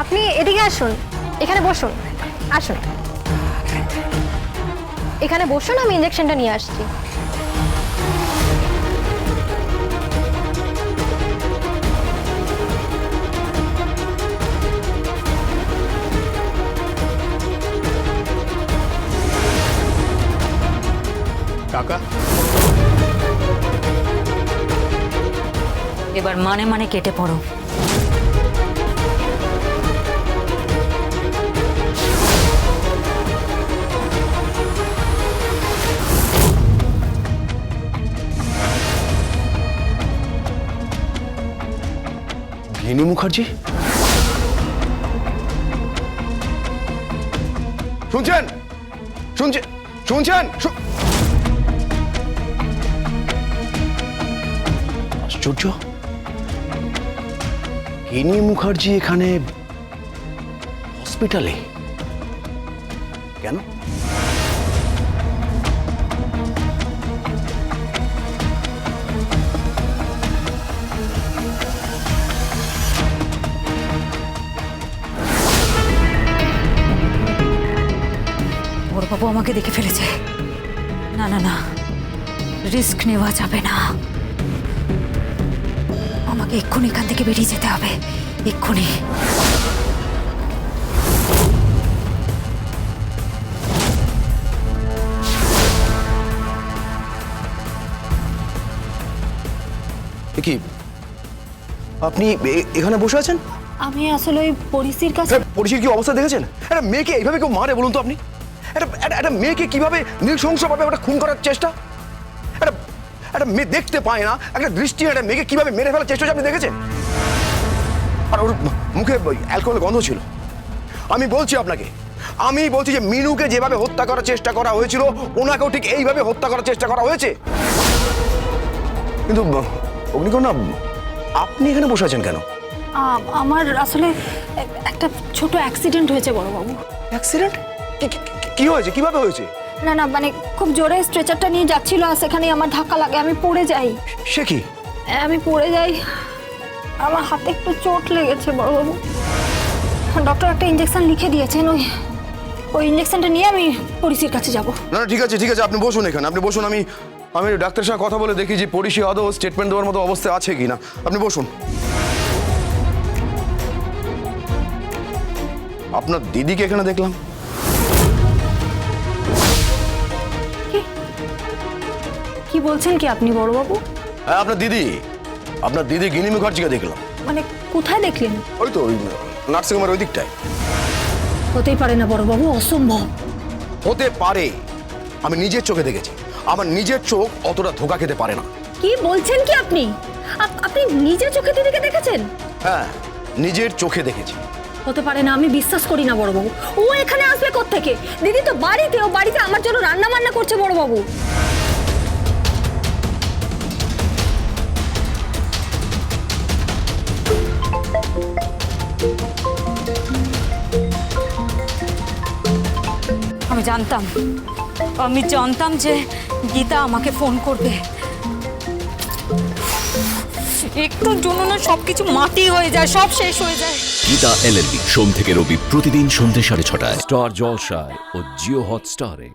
আপনি এদিকে আসুন, এখানে বসুন, আসুন এখানে বসুন, আমি ইঞ্জেকশনটা নিয়ে আসছি। কাকা, এবার মানে মানে কেটে পড়ো। গিনি মুখার্জি, শুনছেন? শুনছেন? শুনছেন? আশ্চর্য, গিনি মুখার্জি এখানে হসপিটালে কেন? বড়বাবু আমাকে দেখে ফেলেছে। না না না, রিস্ক নেওয়া যাবে না। আমাকে এক্ষুনি এখান থেকে বেরিয়ে যেতে হবে, এক্ষুনি। কি আপনি এখানে বসে আছেন? আমি আসলে ওই পরিস্থিতির কাছে। পরিচির কি অবস্থা দেখেছেন? একটা মেয়েকে এইভাবে কেউ মারে বলুন তো আপনি? একটা মেয়েকে কিভাবে নৃশংসভাবে একটা খুন করার চেষ্টা? একটা মেয়ে দেখতে পায় না, একটা দৃষ্টি একটা মেয়েকে কিভাবে মেরে ফেলার চেষ্টা আপনি দেখেছেন? আর ওর মুখে অ্যালকোহলের গন্ধ ছিল। আমি বলছি আপনাকে, আমি বলছি যে মিনুকে যেভাবে হত্যা করার চেষ্টা করা হয়েছিল, ওনাকেও ঠিক এইভাবে হত্যা করার চেষ্টা করা হয়েছে। কিন্তু অগ্নিকন্যা, আপনি এখানে বসে আছেন কেন? আমার আসলে একটা ছোট অ্যাক্সিডেন্ট হয়েছে বড়বাবু। অ্যাক্সিডেন্ট? কি হয়েছে? কিভাবে হয়েছে? না না, মানে খুব জোরে স্ট্রেচারটা নিয়ে যাচ্ছিল, আর সেখানেই আমার ধাক্কা লাগে, আমি পড়ে যাই। সে কি? আমি পড়ে যাই, আমার হাতে একটু চোট লেগেছে বড়বাবু। ডক্টর একটা ইঞ্জেকশন লিখে দিয়েছেন, ওই ইঞ্জেকশনটা নিয়ে আমি পরিচির কাছে যাব। না ঠিক আছে, ঠিক আছে, আপনি বসুন এখানে, আপনি বসুন। আমি ডাক্তারের সঙ্গে কথা বলে দেখি যে পরিষি আদৌ স্টেটমেন্ট দেওয়ার মতো অবস্থা আছে কিনা। আপনি বসুন। আপনার দিদিকে এখানে দেখলাম। কি বলছেন কি আপনি বড়বাবু? হ্যাঁ, আপনার দিদি গিনি মুখার্জিকে দেখলাম। মানে কোথায় দেখলেন? ওই তো ওই নার্সিংহোমের ওই দিকটায়। হতেই পারে না বড়বাবু, অসম্ভব। হতে পারে, আমি নিজের চোখে দেখেছি। আমার নিজের চোখ অতটা ধোঁকা খেতে পারে না। কি বলছেন কি আপনি? আপনি নিজে চোখে দিদিকে দেখেছেন? হ্যাঁ, নিজের চোখে দেখেছি। হতে পারে না, আমি বিশ্বাস করি না বড়বাবু। ও এখানে আসবে কোত্থেকে? দিদি তো বাড়িতে, ও বাড়িতে আমার জন্য রান্না বান্না করছে বড়বাবু। আমি জানতাম যে গীতা আমাকে ফোন করবে। একটুর জন্য না সবকিছু মাটি হয়ে যায়, সব শেষ হয়ে যায়। গীতা LLB সোম থেকে রবি প্রতিদিন সন্ধ্যে 6:30টায় স্টার জলসায় ও জিও হটস্টারে।